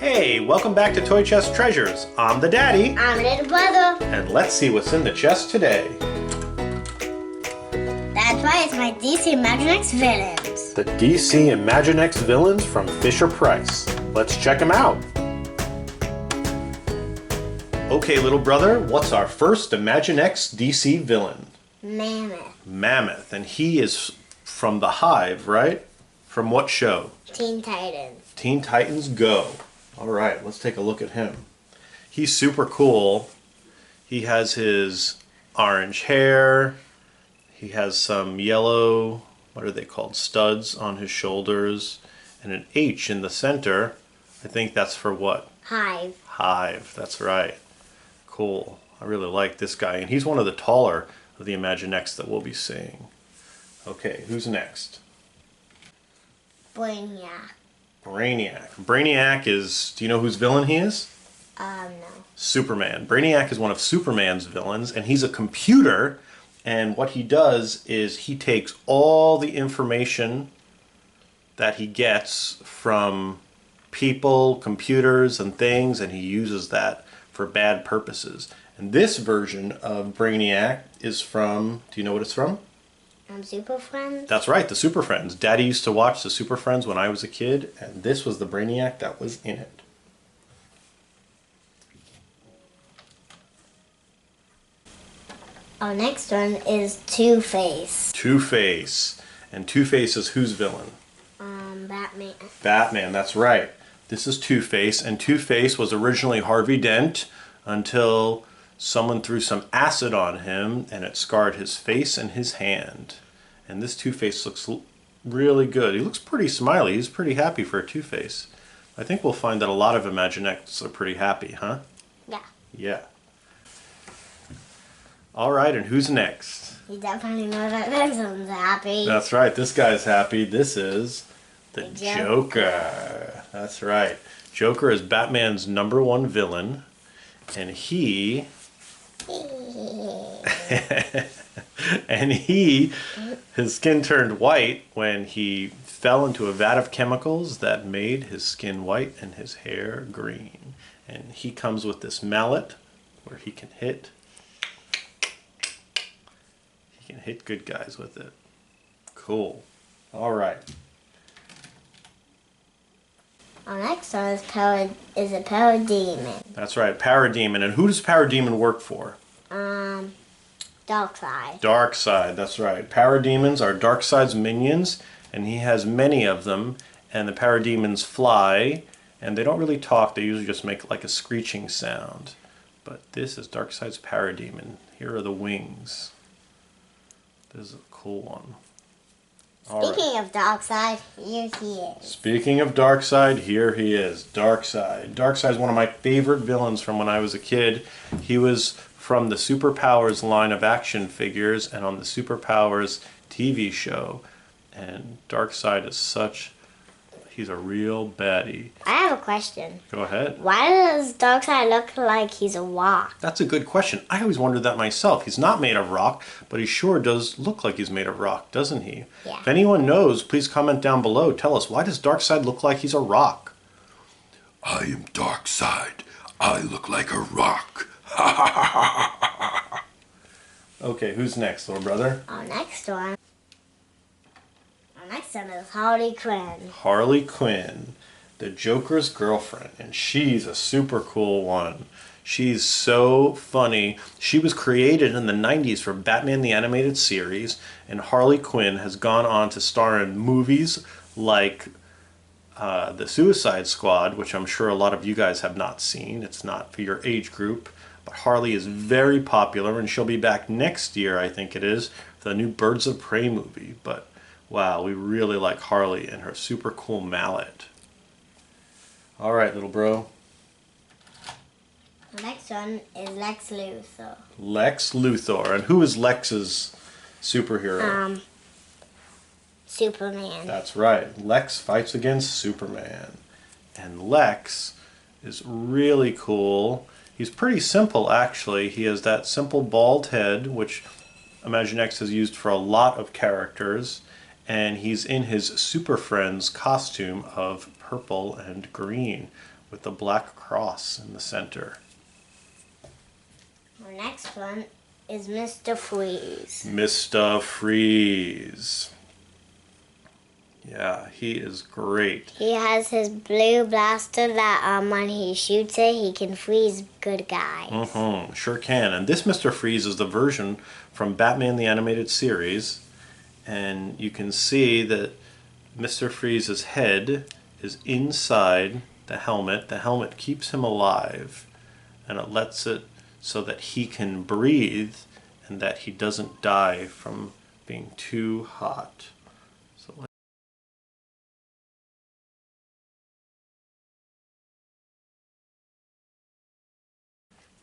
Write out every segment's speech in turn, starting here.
Hey, welcome back to Toy Chest Treasures. I'm the daddy. I'm little brother. And let's see what's in the chest today. That's right, it's my DC Imaginext villains. The DC Imaginext villains from Fisher-Price. Let's check them out. Okay, little brother, what's our first Imaginext DC villain? Mammoth. Mammoth, and he is from the Hive, right? From what show? Teen Titans. Teen Titans Go. All right, let's take a look at him. He's super cool. He has his orange hair. He has some yellow, what are they called, studs on his shoulders, and an H in the center. I think that's for what? Hive. Hive, that's right. Cool. I really like this guy, and he's one of the taller of the Imaginext that we'll be seeing. Okay, who's next? Brainiac. Brainiac. Brainiac is, do you know whose villain he is? No. Superman. Brainiac is one of Superman's villains, and he's a computer, and what he does is he takes all the information that he gets from people, computers, and things, and he uses that for bad purposes. And this version of Brainiac is from, do you know what it's from? Super Friends? That's right, the Super Friends. Daddy used to watch the Super Friends when I was a kid, and this was the Brainiac that was in it. Our next one is Two-Face. Two-Face. And Two-Face is whose villain? Batman. Batman, that's right. This is Two-Face, and Two-Face was originally Harvey Dent until someone threw some acid on him and it scarred his face and his hand. And this Two-Face looks really good. He looks pretty smiley. He's pretty happy for a Two-Face. I think we'll find that a lot of Imaginexts are pretty happy, huh? Yeah. Yeah. All right, and who's next? You definitely know that this one's happy. That's right. This guy's happy. This is the Joker. That's right. Joker is Batman's #1 villain, and he his skin turned white when he fell into a vat of chemicals that made his skin white and his hair green. And he comes with this mallet where he can hit good guys with it. Cool. All right. Our next one is a Parademon. That's right, Parademon. And who does Parademon work for? Darkseid. Darkseid, that's right. Parademons are Darkseid's minions, and he has many of them. And the Parademons fly, and they don't really talk. They usually just make like a screeching sound. But this is Darkseid's Parademon. Here are the wings. This is a cool one. Speaking of Darkseid, here he is. Speaking of Darkseid, here he is. Darkseid. Darkseid is one of my favorite villains from when I was a kid. He was from the Superpowers line of action figures and on the Superpowers TV show. And Darkseid is he's a real baddie. I have a question. Go ahead. Why does Darkseid look like he's a rock? That's a good question. I always wondered that myself. He's not made of rock, but he sure does look like he's made of rock, doesn't he? Yeah. If anyone knows, please comment down below. Tell us, why does Darkseid look like he's a rock? I am Darkseid. I look like a rock. Okay, who's next, little brother? Our next one is Harley Quinn. Harley Quinn, the Joker's girlfriend, and she's a super cool one. She's so funny. She was created in the 90s for Batman the Animated Series, and Harley Quinn has gone on to star in movies like The Suicide Squad, which I'm sure a lot of you guys have not seen. It's not for your age group, but Harley is very popular, and she'll be back next year, I think it is, for the new Birds of Prey movie. But wow, we really like Harley and her super cool mallet. All right, little bro. The next one is Lex Luthor. Lex Luthor. And who is Lex's superhero? Superman. That's right. Lex fights against Superman. And Lex is really cool. He's pretty simple, actually. He has that simple bald head, which Imaginext has used for a lot of characters. And he's in his Super Friends costume of purple and green, with the black cross in the center. Our next one is Mr. Freeze. Mr. Freeze. Yeah, he is great. He has his blue blaster that when he shoots it, he can freeze good guys. Sure can. And this Mr. Freeze is the version from Batman the Animated Series. And you can see that Mr. Freeze's head is inside the helmet. The helmet keeps him alive, and it lets it so that he can breathe and that he doesn't die from being too hot.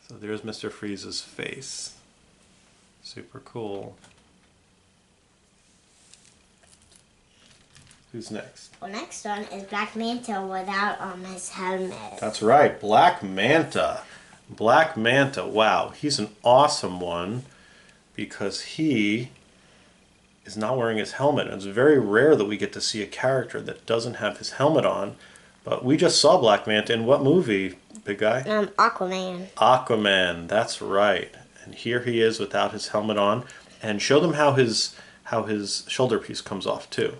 So there's Mr. Freeze's face. Super cool. Who's next? Well, next one is Black Manta without his helmet. That's right, Black Manta. Black Manta, wow, he's an awesome one because he is not wearing his helmet. And it's very rare that we get to see a character that doesn't have his helmet on. But we just saw Black Manta in what movie, big guy? Aquaman. Aquaman, that's right. And here he is without his helmet on. And show them how his shoulder piece comes off too.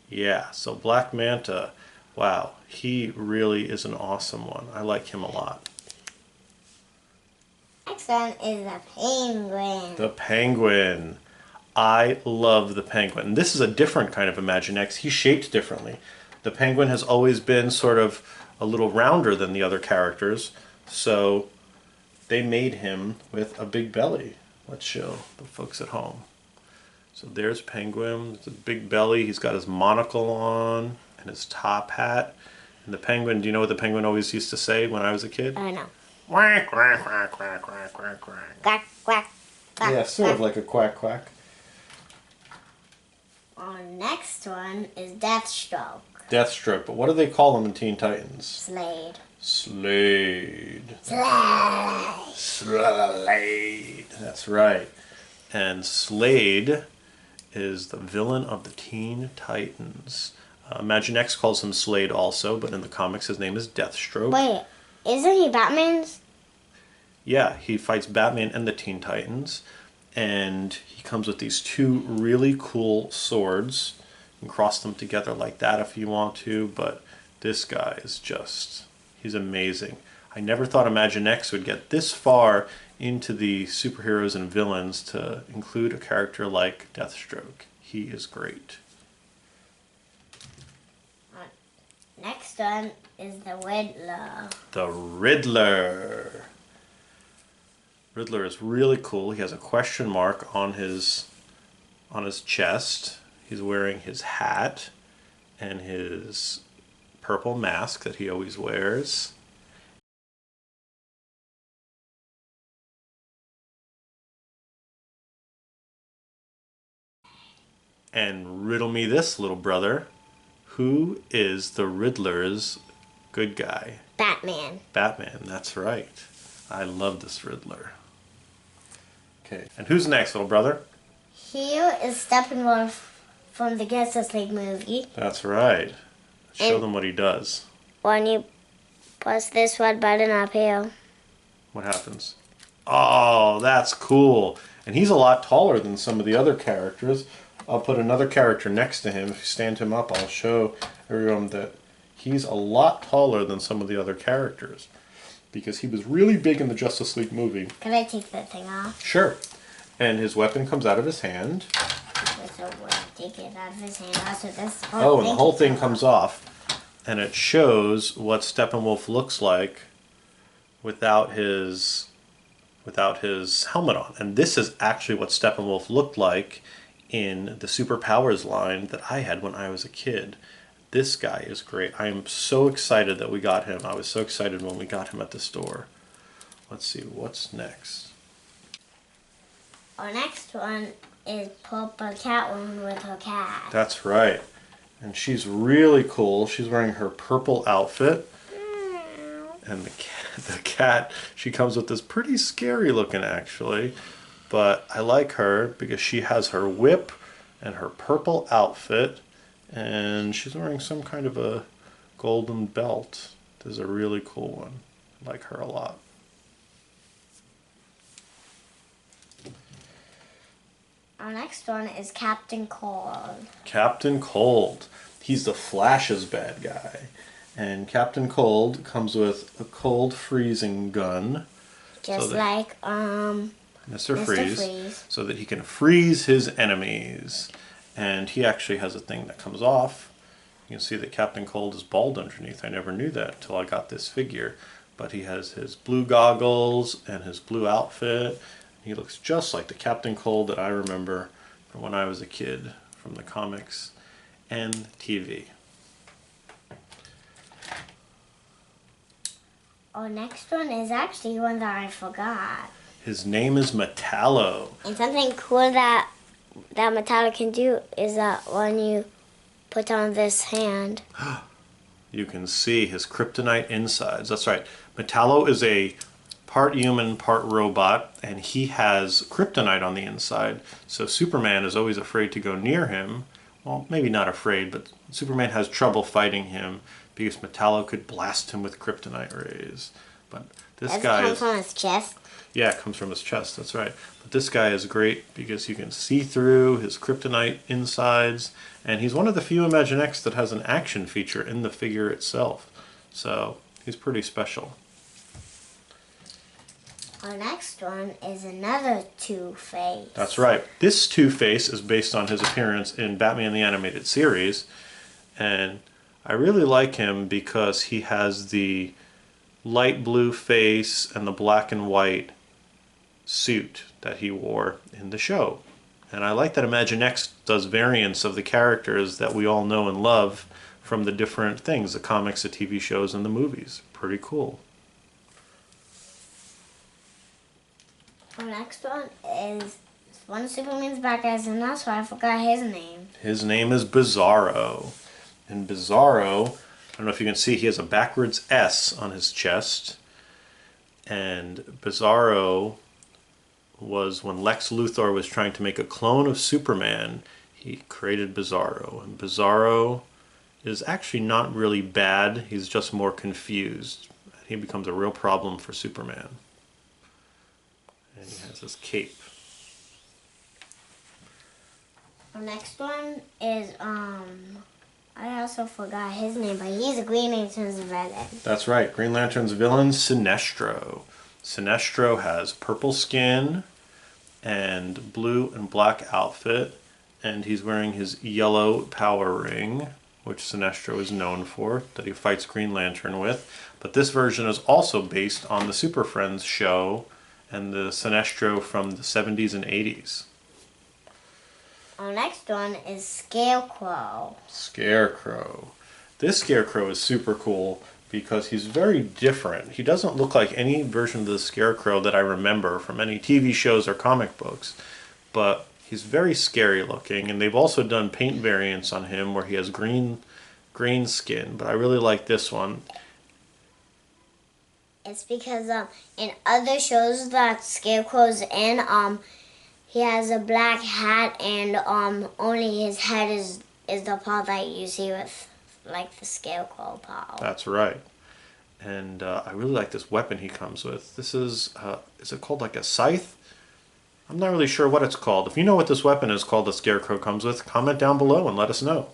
Yeah, so Black Manta, wow, he really is an awesome one. I like him a lot. Next one is the Penguin. The Penguin. I love the Penguin. This is a different kind of Imaginext. He's shaped differently. The Penguin has always been sort of a little rounder than the other characters, so they made him with a big belly. Let's show the folks at home. So there's Penguin, it's a big belly, he's got his monocle on and his top hat. And the Penguin, do you know what the Penguin always used to say when I was a kid? I know. Quack, quack, quack, quack, quack, quack, quack. Quack, quack, quack. Yeah, sort of like a quack, quack. Our next one is Deathstroke. Deathstroke, but what do they call him in Teen Titans? Slade. Slade. Slade. Slade. That's right. And Slade is the villain of the Teen Titans. Imaginext calls him Slade also, but in the comics his name is Deathstroke. Wait, isn't he Batman's? Yeah, he fights Batman and the Teen Titans, and he comes with these two really cool swords. You can cross them together like that if you want to, but this guy is just, he's amazing. I never thought Imaginext would get this far into the superheroes and villains to include a character like Deathstroke. He is great. Next one is the Riddler. The Riddler. Riddler is really cool. He has a question mark on his chest. He's wearing his hat and his purple mask that he always wears. And riddle me this, little brother. Who is the Riddler's good guy? Batman. Batman, that's right. I love this Riddler. Okay, and who's next, little brother? Here is Steppenwolf from the Justice League movie. That's right. Show And them what he does. when you press this red button up here, What happens? Oh, that's cool. And he's a lot taller than some of the other characters. I'll put another character next to him. If you stand him up, I'll show everyone that he's a lot taller than some of the other characters. Because he was really big in the Justice League movie. can I take that thing off? Sure. And his weapon comes out of his hand. So when I take it out of his hand, also this Oh, and the whole thing comes off. And it shows what Steppenwolf looks like without his helmet on. And this is actually what Steppenwolf looked like in the Superpowers line that I had when I was a kid. This guy is great. I am so excited that we got him. I was so excited when we got him at the store. Let's see, what's next? Our next one is Purple Catwoman with her cat. That's right. And she's really cool. She's wearing her purple outfit. And the cat, she comes with this pretty scary looking actually. But I like her because she has her whip and her purple outfit. And she's wearing some kind of a golden belt. This is a really cool one. I like her a lot. Our next one is Captain Cold. Captain Cold. He's the Flash's bad guy. And Captain Cold comes with a cold freezing gun. Just like Mr. Mr. Freeze. So that he can freeze his enemies. And he actually has a thing that comes off. You can see that Captain Cold is bald underneath. I never knew that until I got this figure. But he has his blue goggles and his blue outfit. He looks just like the Captain Cold that I remember from when I was a kid, from the comics and TV. Our next one is actually one that I forgot. His name is Metallo. And something cool that Metallo can do is that when you put on this hand, You can see his kryptonite insides. That's right. Metallo is a part human, part robot, and he has kryptonite on the inside. So Superman is always afraid to go near him. Well, maybe not afraid, but Superman has trouble fighting him because Metallo could blast him with kryptonite rays. But this guy comes from his chest. Yeah, it comes from his chest, that's right. But this guy is great because you can see through his kryptonite insides, and he's one of the few Imaginext that has an action feature in the figure itself. So he's pretty special. Our next one is another Two-Face. That's right. This Two-Face is based on his appearance in Batman the Animated Series, and I really like him because he has the light blue face and the black and white suit that he wore in the show. And I like that Imaginext does variants of the characters that we all know and love from the different things, the comics, the TV shows, and the movies. Pretty cool. Our next one is one of Superman's bad guys, and that's why I forgot his name. His name is Bizarro. And Bizarro, I don't know if you can see, he has a backwards S on his chest. And Bizarro was when Lex Luthor was trying to make a clone of Superman, he created Bizarro. And Bizarro is actually not really bad, he's just more confused. He becomes a real problem for Superman. And he has his cape. Our next one is, I also forgot his name, but he's a Green Lantern's villain. That's right, Green Lantern's villain, Sinestro. Sinestro has purple skin and blue and black outfit, and he's wearing his yellow power ring, which Sinestro is known for, that he fights Green Lantern with. But this version is also based on the Super Friends show and the Sinestro from the 70s and 80s. Our next one is Scarecrow. Scarecrow. This Scarecrow is super cool because he's very different. He doesn't look like any version of the Scarecrow that I remember from any TV shows or comic books, but he's very scary looking, and they've also done paint variants on him where he has green skin, but I really like this one. It's because in other shows that Scarecrow's in, he has a black hat, and only his head is the part that you see with like the Scarecrow part. That's right. And I really like this weapon he comes with. This is it called like a scythe? I'm not really sure what it's called. If you know what this weapon is called the Scarecrow comes with, comment down below and let us know.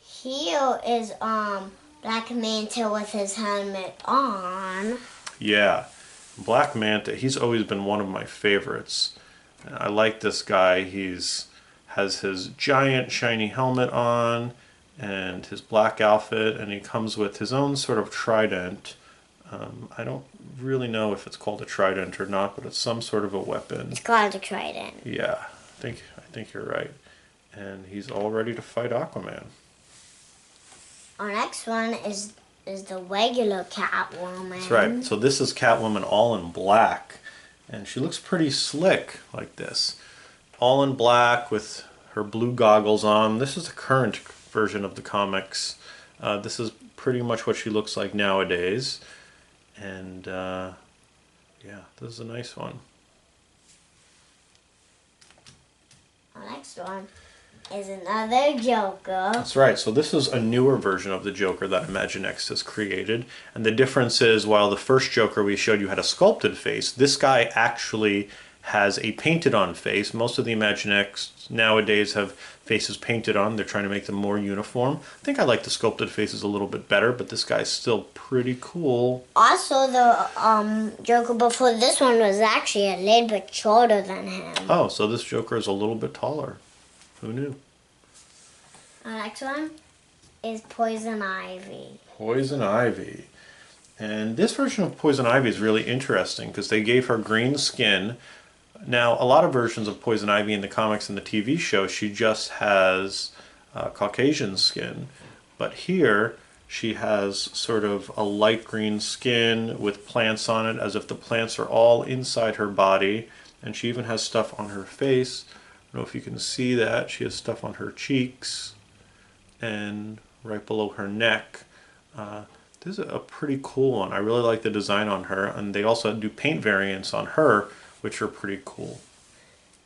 Here is Black Manta with his helmet on. Yeah, Black Manta, he's always been one of my favorites. I like this guy. Has his giant shiny helmet on and his black outfit, and he comes with his own sort of trident. I don't really know if it's called a trident or not, but it's some sort of a weapon. It's called a trident. Yeah, I think you're right. And he's all ready to fight Aquaman. Our next one is the regular Catwoman. That's right. So this is Catwoman all in black, and she looks pretty slick like this. All in black with her blue goggles on. This is the current version of the comics. This is pretty much what she looks like nowadays. And yeah, this is a nice one. Our next one is another Joker. That's right. So this is a newer version of the Joker that Imaginext has created. And the difference is, while the first Joker we showed you had a sculpted face, this guy actually has a painted on face. Most of the Imaginext nowadays have faces painted on. They're trying to make them more uniform. I think I like the sculpted faces a little bit better, but this guy's still pretty cool. Also, the Joker before this one was actually a little bit shorter than him. Oh, so this Joker is a little bit taller. Who knew? The next one is Poison Ivy. Poison Ivy. And this version of Poison Ivy is really interesting because they gave her green skin. Now, a lot of versions of Poison Ivy in the comics and the TV show, she just has Caucasian skin. But here, she has sort of a light green skin with plants on it, as if the plants are all inside her body. And she even has stuff on her face. I don't know if you can see that. She has stuff on her cheeks and right below her neck. This is a pretty cool one. I really like the design on her. And they also do paint variants on her, which are pretty cool.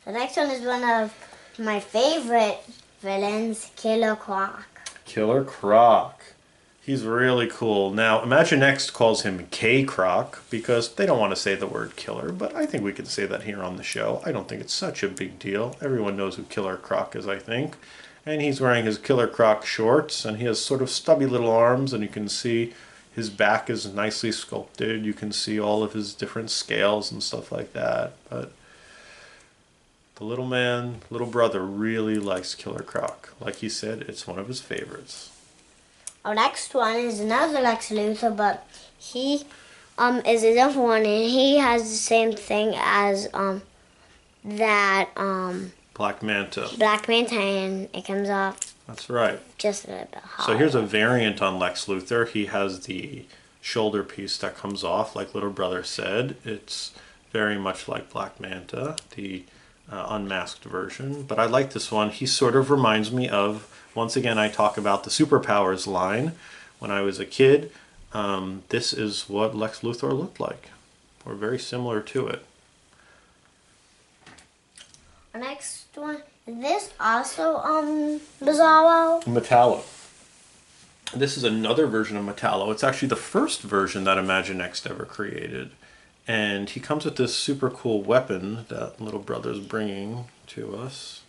The next one is one of my favorite villains, Killer Croc. Killer Croc. He's really cool. Now, Imaginext calls him K-Croc because they don't want to say the word killer, but I think we can say that here on the show. I don't think it's such a big deal. Everyone knows who Killer Croc is, I think. And he's wearing his Killer Croc shorts, and he has sort of stubby little arms, and you can see his back is nicely sculpted. You can see all of his different scales and stuff like that. But the little man, little brother, really likes Killer Croc. Like he said, it's one of his favorites. Our next one is another Lex Luthor, but he is a different one, and he has the same thing as that Black Manta. Black Manta, and it comes off That's right. just a little bit hard. So here's a variant on Lex Luthor. He has the shoulder piece that comes off, like little brother said. It's very much like Black Manta, the unmasked version. But I like this one. He sort of reminds me of, once again, I talk about the Superpowers line. When I was a kid, this is what Lex Luthor looked like, or very similar to it. Our next one, is this also Bizarro? Metallo. This is another version of Metallo. It's actually the first version that Imaginext ever created. And he comes with this super cool weapon that little brother's bringing to us.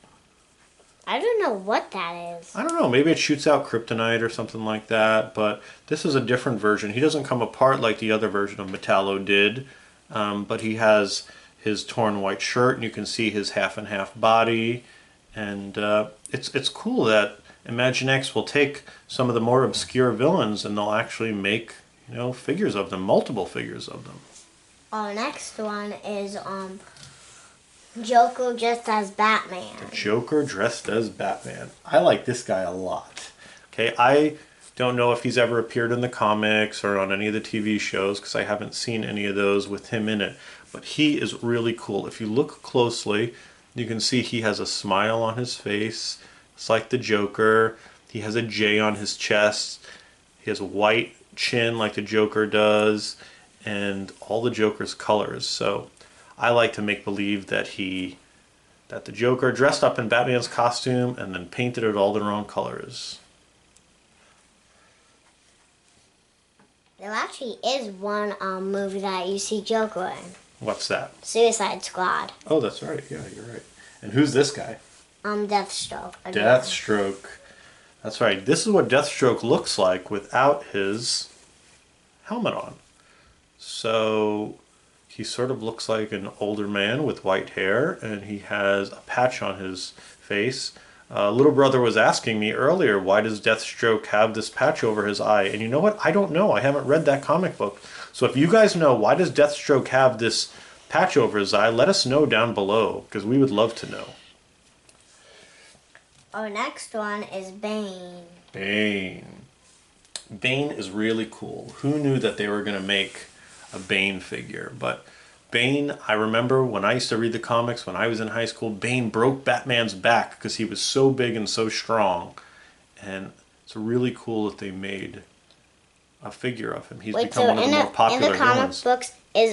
I don't know what that is. I don't know, maybe it shoots out kryptonite or something like that, but this is a different version. He doesn't come apart like the other version of Metallo did, but he has his torn white shirt, and you can see his half and half body. And it's cool that Imaginext will take some of the more obscure villains and they'll actually make, figures of them, multiple figures of them. Our next one is Joker dressed as Batman. The Joker dressed as Batman. I like this guy a lot. Okay, I don't know if he's ever appeared in the comics or on any of the TV shows because I haven't seen any of those with him in it. But he is really cool. If you look closely, you can see he has a smile on his face. It's like the Joker. He has a J on his chest. He has a white chin like the Joker does. And all the Joker's colors. So I like to make believe that the Joker dressed up in Batman's costume and then painted it all the wrong colors. There actually is one movie that you see Joker in. What's that? Suicide Squad. Oh, that's right. Yeah, you're right. And who's this guy? Deathstroke. Again. Deathstroke. That's right. This is what Deathstroke looks like without his helmet on. So he sort of looks like an older man with white hair, and he has a patch on his face. Little brother was asking me earlier, why does Deathstroke have this patch over his eye? And you know what? I don't know. I haven't read that comic book. So if you guys know, why does Deathstroke have this patch over his eye, let us know down below, because we would love to know. Our next one is Bane. Bane. Bane is really cool. Who knew that they were going to make a Bane figure? But Bane, I remember when I used to read the comics when I was in high school, Bane broke Batman's back because he was so big and so strong. And it's really cool that they made a figure of him. He's Wait, become so one of the more popular in the comic villains. books, is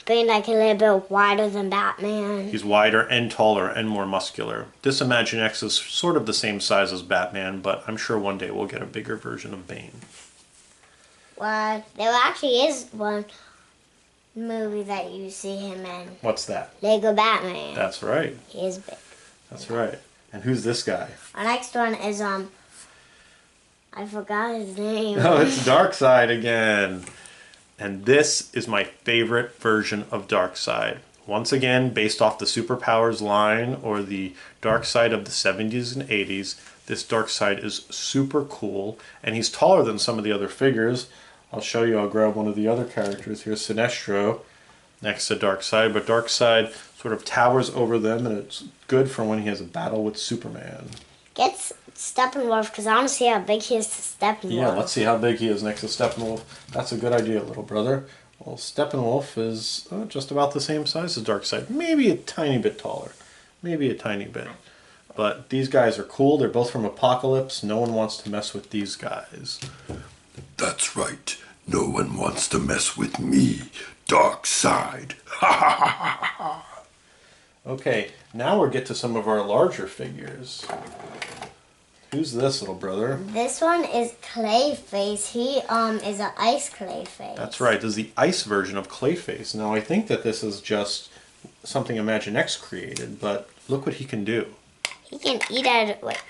Bane like a little bit wider than Batman? He's wider and taller and more muscular. This Imaginext is sort of the same size as Batman, but I'm sure one day we'll get a bigger version of Bane. Well, there actually is one movie that you see him in. What's that? Lego Batman. That's right. He is big. That's right. And who's this guy? Our next one is I forgot his name. Oh, it's Darkseid again. And this is my favorite version of Darkseid. Once again, based off the Superpowers line or the Darkseid of the 70s and 80s, this Darkseid is super cool. And he's taller than some of the other figures. I'll show you, I'll grab one of the other characters. Here's Sinestro next to Darkseid. But Darkseid sort of towers over them, and it's good for when he has a battle with Superman. Get Steppenwolf, because I want to see how big he is to Steppenwolf. Yeah, let's see how big he is next to Steppenwolf. That's a good idea, little brother. Well, Steppenwolf is just about the same size as Darkseid. Maybe a tiny bit taller. Maybe a tiny bit. But these guys are cool. They're both from Apocalypse. No one wants to mess with these guys. That's right. No one wants to mess with me, Darkseid. Ha ha ha ha ha. Okay, now we'll get to some of our larger figures. Who's this, little brother? This one is Clayface. He is an ice Clayface. That's right. This is the ice version of Clayface. Now, I think that this is just something Imaginext created, but look what he can do. He can eat out. Wait.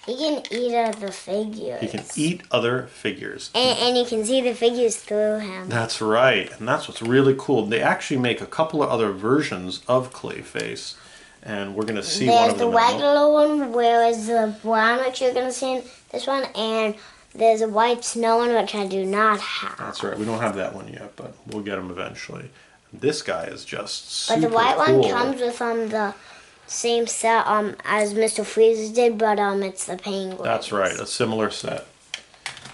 He can eat out the figures. He can eat other figures. And you can see the figures through him. That's right, and that's what's really cool. They actually make a couple of other versions of Clayface, and we're going to see one There's of the them. regular one, whereas the brown, which you're going to see in this one, and there's a white snow one, which I do not have. That's right. We don't have that one yet, but we'll get him eventually. This guy is just super But the white cool. one comes with the same set as Mr. Freeze did, but it's the penguin. That's right, a similar set.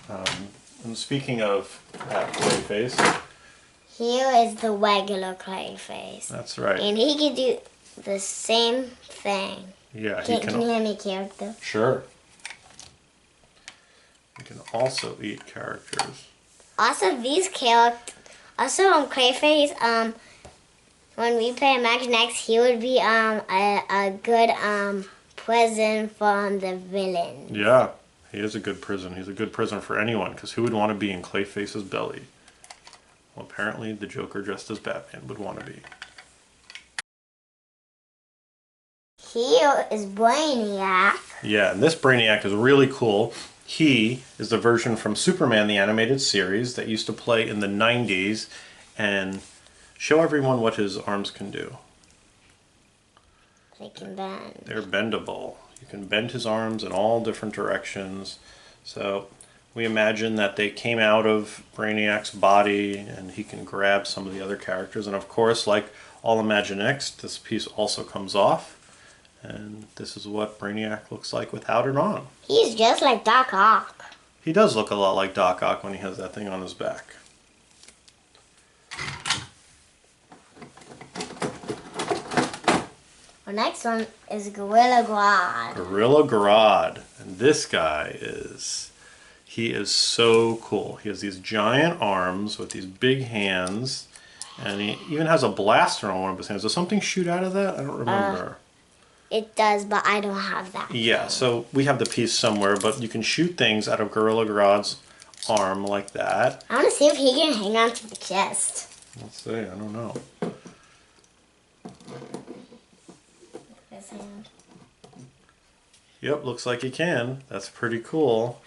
And speaking of that Clayface, here is the regular Clayface. that's right. And he can do the same thing. Yeah, he Can you hear me, character? Sure. He can also eat characters. Also, these characters. Also, Clayface. When we play Imaginext, he would be a good prison from the villain. Yeah, he is a good prison. He's a good prison for anyone, because who would want to be in Clayface's belly? Well, apparently the Joker dressed as Batman would want to be. Here is Brainiac. Yeah, and this Brainiac is really cool. He is the version from Superman, the animated series, that used to play in the 90s, and show everyone what his arms can do. They can bend. They're bendable. You can bend his arms in all different directions. So we imagine that they came out of Brainiac's body, and he can grab some of the other characters. And of course, like all Imaginext, this piece also comes off. And this is what Brainiac looks like without it on. He's just like Doc Ock. He does look a lot like Doc Ock when he has that thing on his back. Our next one is Gorilla Grodd. Gorilla Grodd. And this guy he is so cool. He has these giant arms with these big hands. And he even has a blaster on one of his hands. Does something shoot out of that? I don't remember. It does, but I don't have that. Yeah, so we have the piece somewhere, but you can shoot things out of Gorilla Grodd's arm like that. I want to see if he can hang on to the chest. Let's see, I don't know. His hand. Yep, looks like he can. That's pretty cool.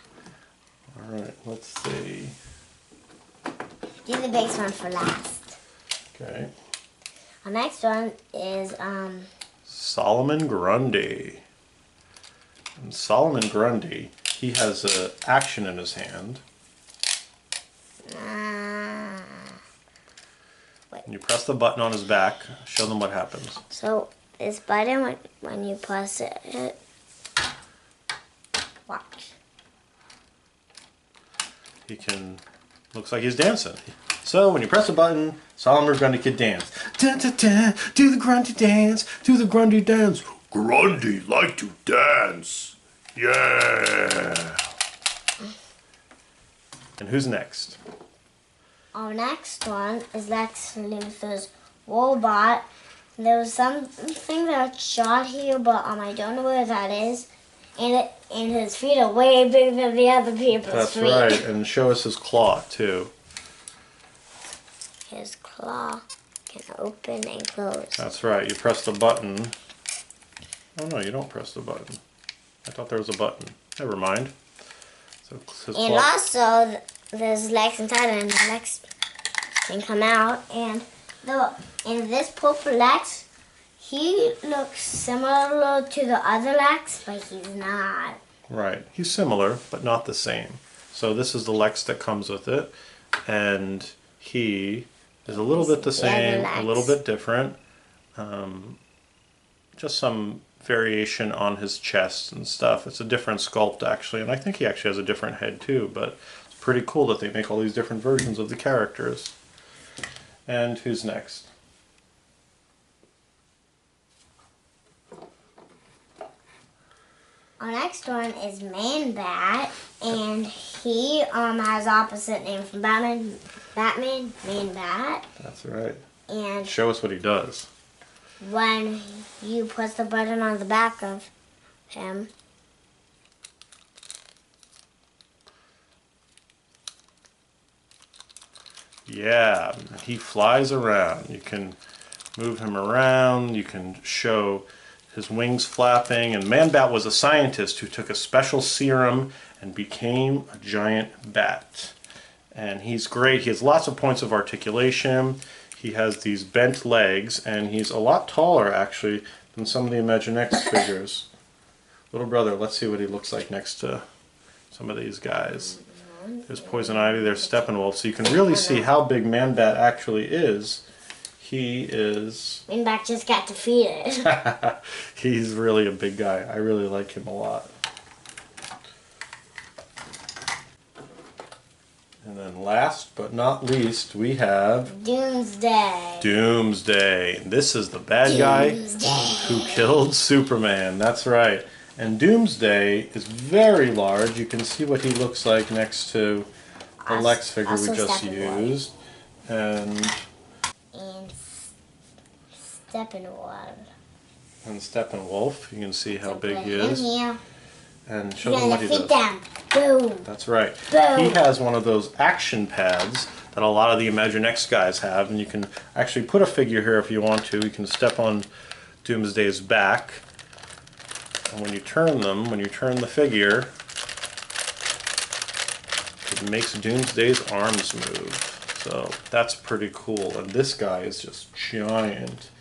Alright, let's see. Do the biggest one for last. Okay. Our next one is Solomon Grundy. And Solomon Grundy, he has an action in his hand. Wait. And you press the button on his back, show them what happens. So this button, when you press it, watch. He can, looks like he's dancing. So when you press the button, Solomon Grundy can dance. Dun, dun, dun, do the Grundy dance, do the Grundy dance. Grundy like to dance. Yeah. And who's next? Our next one is Lex Luthor's robot. There was something that shot here, but I don't know where that is. And his feet are way bigger than the other people's feet. That's right, and show us his claw too. His claw can open and close. That's right, you press the button. Oh no, you don't press the button. I thought there was a button. Never mind. So his And claw. also, there's Lex inside, and Lex can come out. And this purple Lex, he looks similar to the other Lex, but he's not. Right, he's similar, but not the same. So this is the Lex that comes with it, and he is a little bit the same, a little bit different. Just some variation on his chest and stuff. It's a different sculpt actually, and I think he actually has a different head too, but it's pretty cool that they make all these different versions of the characters. And who's next? Our next one is Man-Bat, and he has opposite name from Batman, Man-Bat. That's right. And Show us what he does. when you press the button on the back of him, Yeah, he flies around. You can move him around. You can show his wings flapping. And Man-Bat was a scientist who took a special serum and became a giant bat. And he's great. He has lots of points of articulation. He has these bent legs, and he's a lot taller actually than some of the Imaginext figures. Little brother, let's see what he looks like next to some of these guys. There's Poison Ivy, there's Steppenwolf, so you can really see how big Man-Bat actually is. He is... Man-Bat just got defeated. He's really a big guy. I really like him a lot. And then last but not least, we have... Doomsday. Doomsday. This is the bad guy who killed Superman. That's right. And Doomsday is very large. You can see what he looks like next to the Lex figure we just used. And Steppenwolf. And Steppenwolf. You can see how big he In is. here. And show them what he does. Them. Boom. That's right. Boom. He has one of those action pads that a lot of the Imaginext guys have, and you can actually put a figure here if you want to. You can step on Doomsday's back, and when you turn them, when you turn the figure, it makes Doomsday's arms move. So that's pretty cool. And this guy is just giant.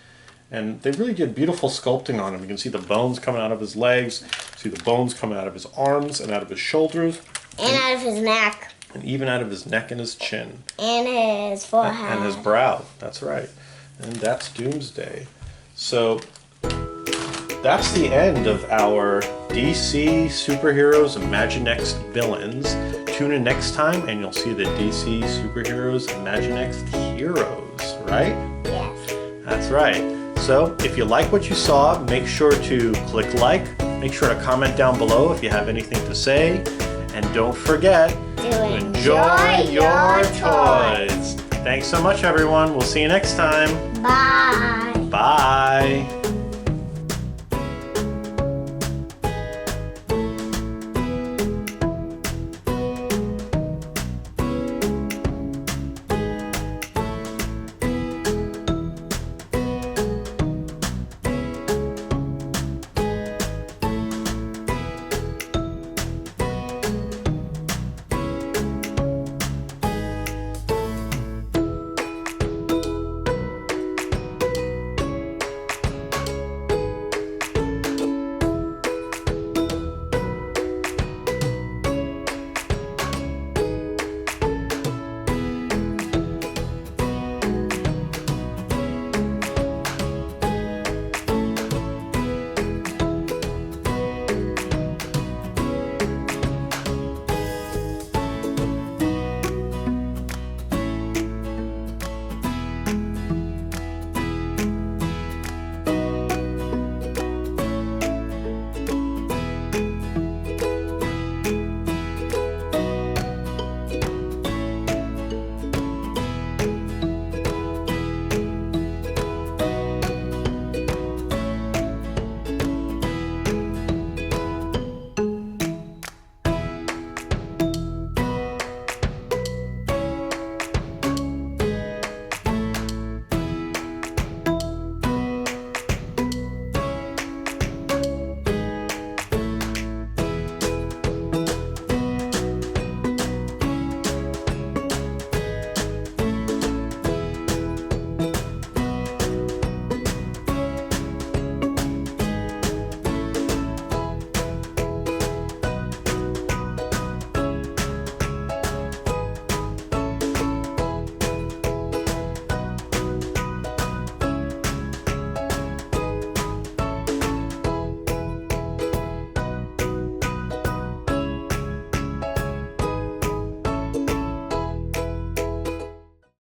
And they really did beautiful sculpting on him. You can see the bones coming out of his legs, see the bones coming out of his arms and out of his shoulders. And out of his neck. And even out of his neck and his chin. And his forehead. And his brow. That's right. And that's Doomsday. So that's the end of our DC Superheroes Imaginext villains. Tune in next time and you'll see the DC Superheroes Imaginext heroes, right? Yes. That's right. So if you like what you saw, make sure to click like, make sure to comment down below if you have anything to say, and don't forget to enjoy your toys. Thanks so much everyone. We'll see you next time. Bye. Bye.